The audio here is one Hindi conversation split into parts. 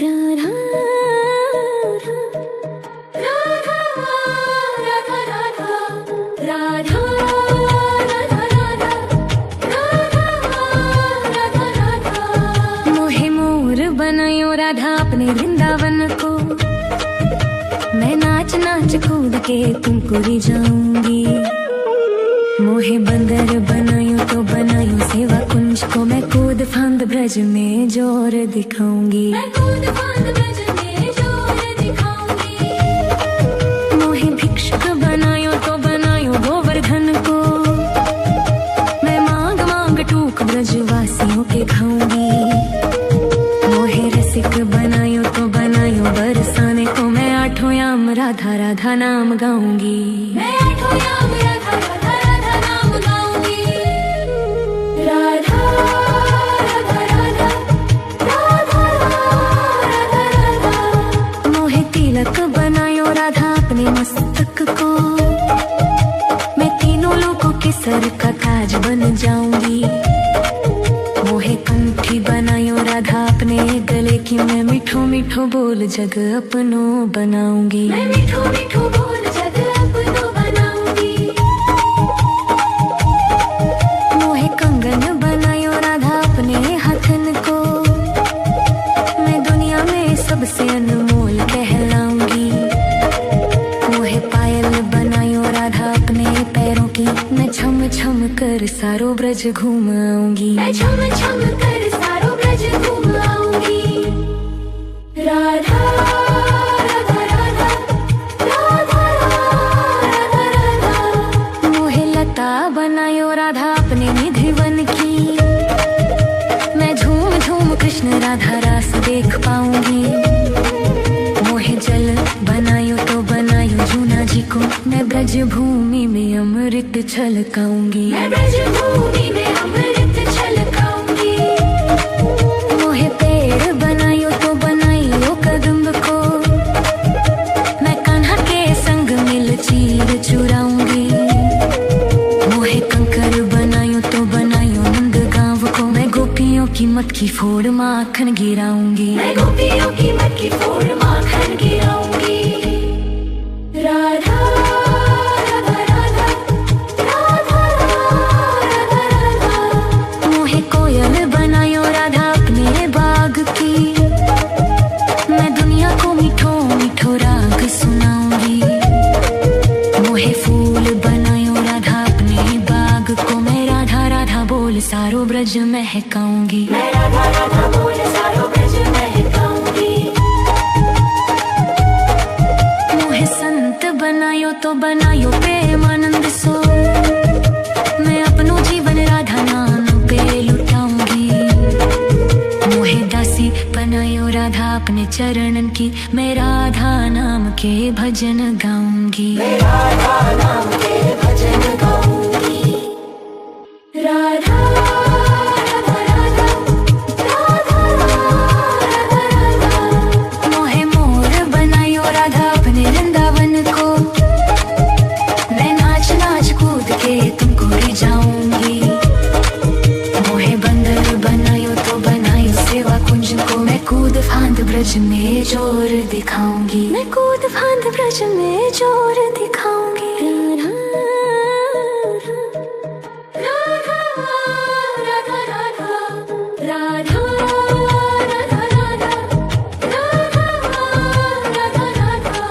राधा राधा राधा राधा राधा मोहे मोर बनायो राधा अपने वृंदावन को। मैं नाच नाच कूद के तुमको रिझाऊंगी। मोहे बंदर बनायो तो बनायो सेवा कुंज को। मैं कूद फांद ब्रज में जोर दिखाऊंगी। मोहे भिक्षुक बनायो तो बनायो गोवर्धन को। मैं मांग मांग टूक ब्रजवासियों के खाऊंगी। मोहे रसिक बनायो तो बनायो बरसाने को। मैं आठों याम राधा राधा नाम गाऊंगी। मैं आठों याम राधा राधा राधा नाम गाऊंगी। राधा राधा राधा राधा राधा राधा मोहे तिलक बनायो राधा अपने मस्तक को। मैं तीनों लोगों के सर का ताज बन जाऊंगी। मोहे कंठी बनायो राधा अपने गले की। मैं मीठो मीठो बोल जग अपनो बनाऊंगी। मैं मीठो मीठो बोल जग अपनो बनाऊंगी। मोहे कंगन बनायो राधा अपने हाथन को। मैं दुनिया में सबसे अनमोल कहलाऊंगी। मोहे पायल बनायो राधा अपने पैरों की। मैं छम छम कर सारो ब्रज घूम आऊंगी। मैं छम छम कर सारो ब्रज घूम आऊंगी। राधा राधा राधा राधा राधा राधा मोहे लता बनायो राधा अपने निधिवन की। मैं झूम झूम कृष्ण राधा रास देख पाऊंगी। मोहे जल बनायो तो बनायो जूना जी को। मैं ब्रज भूमि में अमृत छलकाऊंगी। मैं ब्रज भूमि में अमृत छलकाऊंगी। मोहे पेड़ बनायो तो बनायो कदम्ब को। मैं कान्हा के संग मिल चीर चुराऊंगी। मोहे कंकर बनायो तो बनायो नंद गांव को। मैं गोपियों की मटकी फोड़ माखन गिराऊंगी। मैं गोपियों की मटकी फोड़ माखन गिराऊंगी। राधा राधा राधा राधा राधा राधा मोहे कोयल बनायो राधा अपने बाग की। मैं दुनिया को मीठो मीठो राग सुनाऊंगी। मोहे फूल बनायो राधा अपने बाग को। मैं राधा राधा बोल सारो ब्रज महकाऊंगी। मैं राधा राधा बोल सारो ब्रज महकाऊंगी। मोहे संत बनायो तो बनायो प्रेमानंद सो। मैं अपनो जीवन राधा नाम पे लुटाऊंगी। मोहे दासी बनायो राधा अपने चरणन की। मैं राधा नाम के भजन गाऊंगी। मैं राधा नाम के भजन गाऊंगी। राधा राधा राधा राधा राधा राधा मोहे मोर बनायो राधा अपने वृंदावन को। मैं नाच नाच कूद के तुमको रिझाऊंगी। मोहे बंदर बनायो तो बनायो सेवा कुंज को। मैं कूद फांद ब्रज में जोर दिखाऊंगी। मैं कूद फांद ब्रज में जोर दिखाऊंगी। राधा राधा राधा राधा राधा राधा राधा राधा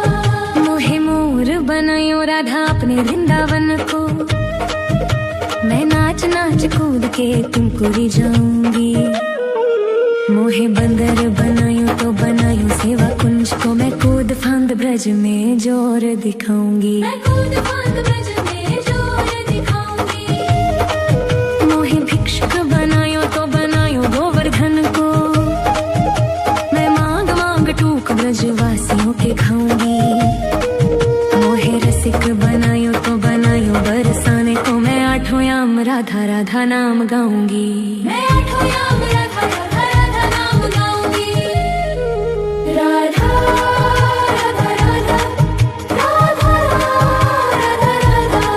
मोहे मोर बनायो राधा अपने वृंदावन को। मैं नाच नाच कूद के तुमको रिझाऊंगी। मोहे बंदर बनायो तो बनायो सेवा कुंज को। मैं कूद फांद ब्रज में जोर दिखाऊंगी। मैं कूद फांद ब्रज में जोर दिखाऊंगी। मोहे भिक्षुक बनायो तो बनायो गोवर्धन को। मैं मांग मांग टूक ब्रजवासियों के खाऊंगी। मोहे रसिक बनायो तो बनायो बरसाने को। मैं आठों याम राधा राधा नाम गाऊंगी। मैं आठों याम राधा राधा राधा नाम गाऊंगी। राधा राधा राधा राधा राधा राधा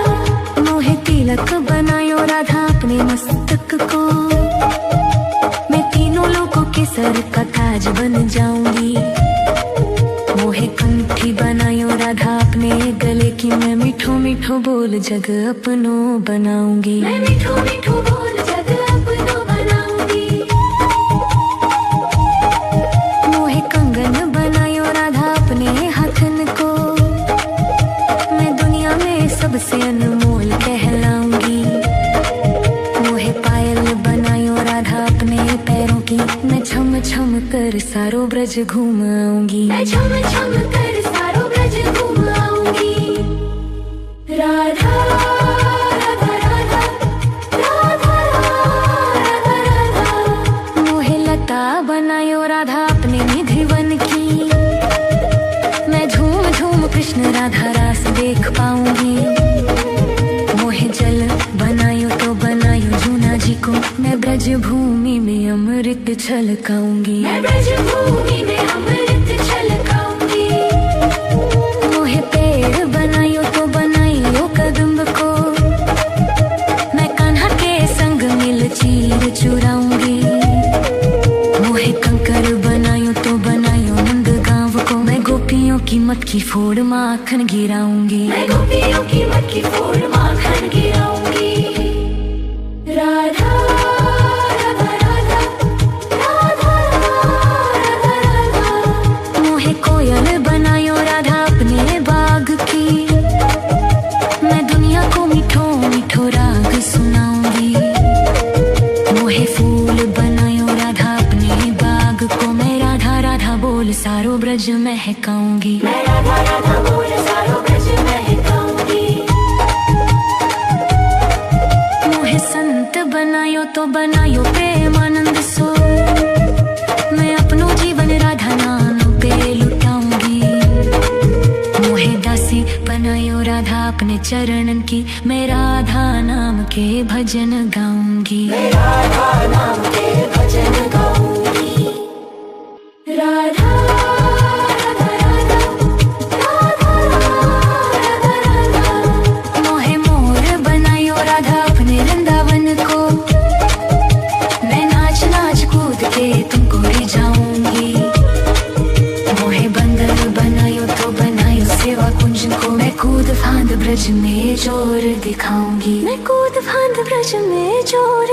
मोहे तिलक बनायो राधा अपने मस्तक को। मैं तीनों लोगों के सर का ताज राज बन जाऊंगी। मोहे कंठी बनायो राधा अपने गले की, मैं मीठो मीठो बोल जग अपनो बनाऊंगी। मैं मीठो मीठो बोल जग अपनो बनाऊंगी। मोहे कंगन बनायो राधा अपने हाथन को, मैं दुनिया में सबसे अनमोल कहलाऊंगी। मोहे पायल बनायो राधा अपने पैरों की, मैं छम छम कर सारो ब्रज घूम आऊंगी। मैं छम छम कर सारो ब्रज घूम आऊंगी। राधा राधा राधा राधा राधा राधा। मोहे लता बनायो राधा अपने निधिवन की, मैं झूम झूम कृष्ण राधा रास देख पाऊंगी। मोहे जल बनायो तो बनायो जूना जी को, मैं ब्रज भूमि में अमृत छलकाऊंगी। मैं ब्रज भूमि में अमृत छलकाऊंगी। मोहे पेड़ बनायो तो बनायो कदम्ब को, मैं कान्हा के संग मिल चीर चुराऊंगी। मोहे कंकर बनायो तो बनायो नंद गांव को, मैं गोपियों की मटकी फोड़ माखन गिराऊंगी। मैं गोपियों की मटकी फोड़ माखन गिराऊंगी। राधा राधा राधा राधा राधा राधा। मोहे कोयल बनायो राधा अपने बाग की, मैं दुनिया को मीठो मीठो राग सुनाऊंगी। मोहे फूल बनायो राधा अपने बाग को, मैं राधा राधा बोल सारो ब्रज महकाऊंगी। मैं राधा राधा बोल सारो ब्रज महकाऊंगी। मोहे संत बनायो तो बनायो प्रेमानंद सो, मैं अपनो जीवन राधा नाम पे लुटाऊंगी। मोहे दासी बनायो राधा अपने चरणन की, मैं राधा नाम के भजन गाऊंगी। मैं राधा नाम के भजन गाऊंगी। राधा राधा राधा राधा राधा राधा। मोहे मोर बनायो राधा अपने वृंदावन को, मैं नाच नाच कूद के तुमको रिझाऊंगी। मोहे बंदर बनायो तो बनायो सेवा कुंज को, मैं कूद फांद ब्रज में जोर दिखाऊंगी। मैं कूद फांद ब्रज में जोर